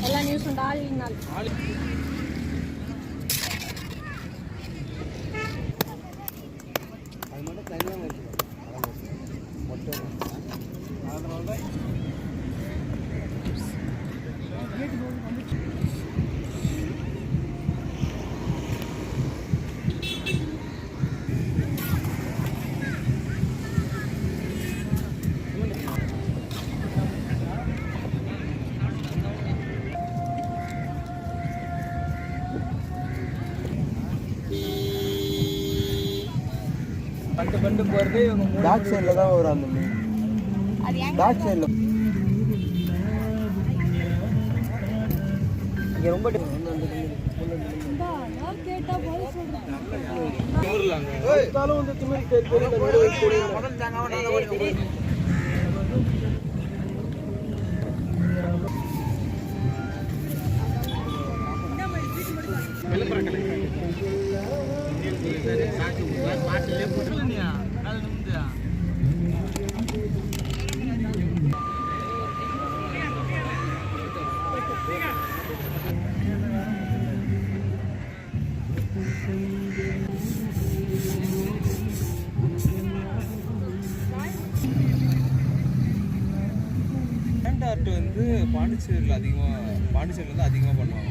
எல்லா நியூஸ் உண்டு ஆள் அது மட்டும் தனியாக மொத்தம் அதனால பண்டு போகிறது பேக் சைடில் தான் வரும் அந்த மீன். பேக் சைடில் இங்கே ரொம்ப ஆர்ட் வந்து பாண்டிச்சேரியில் அதிகமாக பண்ணுவாங்க.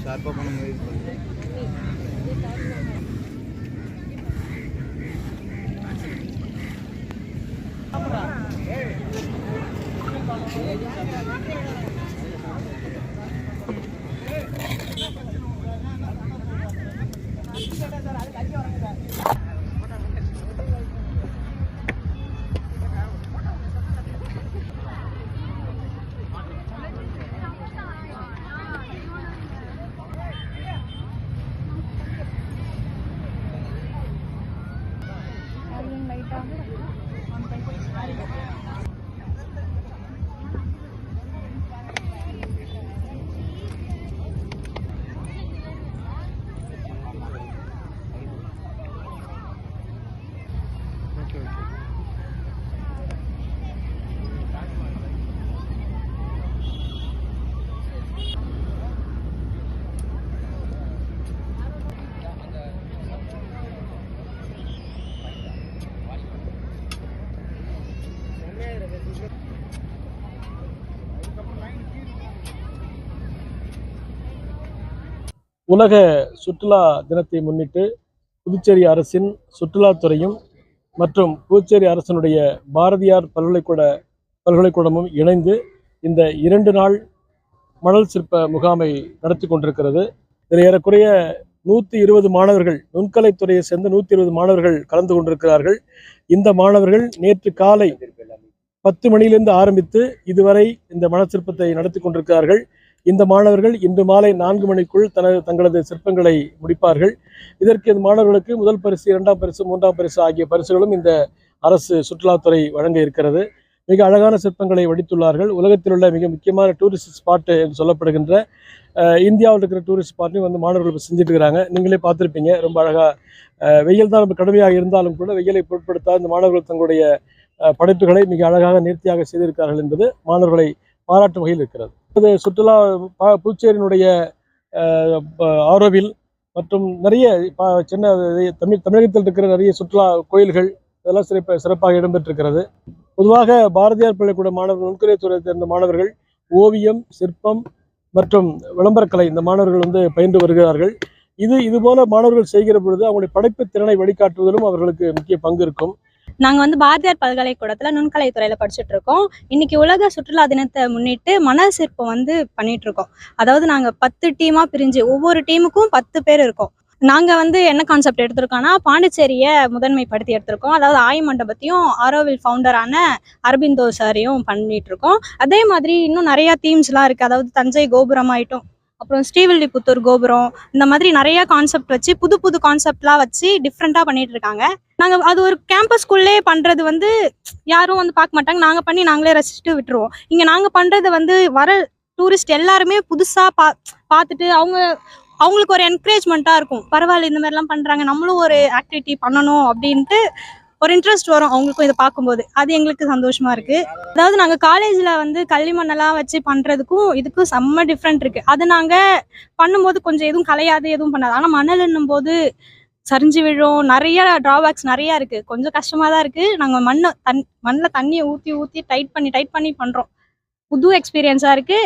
ஷார்ப்பாக பண்ண முயற்சி பண்ணுறேன். உலக சுற்றுலா தினத்தை முன்னிட்டு புதுச்சேரி அரசின் சுற்றுலாத்துறையும் மற்றும் புதுச்சேரி அரசினுடைய பாரதியார் பல்கலைக்கூடமும் இணைந்து இந்த 2 நாள் மணல் சிற்ப முகாமை நடத்தி கொண்டிருக்கிறது. இதில் ஏறக்குறைய 120 மாணவர்கள், நுண்கலைத்துறையை சேர்ந்த 120 மாணவர்கள் கலந்து கொண்டிருக்கிறார்கள். இந்த மாணவர்கள் நேற்று காலை 10 மணியிலிருந்து ஆரம்பித்து இதுவரை இந்த மணல் சிற்பத்தை நடத்தி கொண்டிருக்கிறார்கள். இந்த மாணவர்கள் இன்று மாலை 4 மணிக்குள் தங்களது சிற்பங்களை முடிப்பார்கள். இதற்கு இந்த மாணவர்களுக்கு முதல் பரிசு, 2ஆம் பரிசு, 3ஆம் பரிசு ஆகிய பரிசுகளும் இந்த அரசு சுற்றுலாத்துறை வழங்க இருக்கிறது. மிக அழகான சிற்பங்களை வடித்துள்ளார்கள். உலகத்தில் உள்ள மிக முக்கியமான டூரிஸ்ட் ஸ்பாட்டு என்று சொல்லப்படுகின்ற இந்தியாவில் இருக்கிற டூரிஸ்ட் ஸ்பாட்டையும் வந்து மாணவர்கள் இப்போ செஞ்சுட்டு இருக்கிறாங்க. நீங்களே பார்த்துருப்பீங்க. ரொம்ப அழகாக வெயில் தான் ரொம்ப கடுமையாக இருந்தாலும் கூட வெயிலை பொருட்படுத்தாத இந்த மாணவர்கள் தங்களுடைய படைப்புகளை மிக அழகாக நேர்த்தியாக செய்திருக்கிறார்கள் என்பது மாணவர்களை பாராட்டும் வகையில் இருக்கிறது. இது சுற்றுலா புதுச்சேரியினுடைய ஆரோவில் மற்றும் நிறைய தமிழகத்தில் இருக்கிற நிறைய சுற்றுலா கோயில்கள் இதெல்லாம் சிறப்பாக இடம்பெற்றிருக்கிறது. பொதுவாக பாரதியார் பள்ளிக்கூட மாணவர்கள், நுண்கலை துறை சேர்ந்த மாணவர்கள் ஓவியம், சிற்பம் மற்றும் விளம்பரக்கலை இந்த மாணவர்கள் வந்து பயின்று வருகிறார்கள். இதுபோல மாணவர்கள் செய்கிற பொழுது அவங்களுடைய படைப்பு திறனை வழிகாட்டுவதிலும் அவர்களுக்கு முக்கிய பங்கு இருக்கும். நாங்க வந்து பாரதியார் பல்கலைக்கூடத்துல நுண்கலை துறையில படிச்சுட்டு இருக்கோம். இன்னைக்கு உலக சுற்றுலா தினத்தை முன்னிட்டு மணல் சிற்பம் வந்து பண்ணிட்டு இருக்கோம். அதாவது நாங்க 10 டீமா பிரிஞ்சு ஒவ்வொரு டீமுக்கும் 10 பேர் இருக்கோம். நாங்க வந்து என்ன கான்செப்ட் எடுத்திருக்கோம்னா, பாண்டிச்சேரியை முதன்மைப்படுத்தி எடுத்திருக்கோம். அதாவது ஆய் மண்டபத்தையும் ஆரோவில் ஃபவுண்டரான அரபிந்தோ சாரையும் பண்ணிட்டு இருக்கோம். அதே மாதிரி இன்னும் நிறைய தீம்ஸ்லாம் இருக்கு. அதாவது தஞ்சை கோபுரம் ஆயிட்டும், அப்புறம் ஸ்ரீவில்லிபுத்தூர் கோபுரம், இந்த மாதிரி நிறைய கான்செப்ட் வச்சு புது கான்செப்ட்லாம் வச்சு டிஃப்ரெண்டா பண்ணிட்டு இருக்காங்க. நாங்க அது ஒரு கேம்பஸ் ஸ்கூல்லே பண்றது வந்து யாரும் வந்து பார்க்க மாட்டாங்க. நாங்க பண்ணி நாங்களே ரசிச்சுட்டு விட்டுருவோம். இங்க நாங்க பண்றது வந்து வர டூரிஸ்ட் எல்லாருமே புதுசா பார்த்துட்டு அவங்களுக்கு ஒரு என்கரேஜ்மெண்ட்டா இருக்கும். பரவாயில்ல, இந்த மாதிரிலாம் பண்றாங்க, நம்மளும் ஒரு ஆக்டிவிட்டி பண்ணணும் அப்படின்ட்டு ஒரு இன்ட்ரெஸ்ட் வரும் அவங்களுக்கும் இதை பார்க்கும்போது. அது எங்களுக்கு சந்தோஷமா இருக்கு. அதாவது நாங்கள் காலேஜில் வந்து களிமண்ணெல்லாம் வச்சு பண்ணுறதுக்கும் இதுக்கும் செம்ம டிஃப்ரெண்ட் இருக்கு. அது நாங்கள் பண்ணும்போது கொஞ்சம் எதுவும் கலையாது, எதுவும் பண்ணாது. ஆனால் மணல் என்னும் போது சரிஞ்சு விழும், நிறைய ட்ராபேக்ஸ் நிறையா இருக்கு. கொஞ்சம் கஷ்டமாக தான் இருக்கு. நாங்கள் மண்ணில் தண்ணியை ஊற்றி டைட் பண்ணி பண்ணுறோம். புது எக்ஸ்பீரியன்ஸாக இருக்கு.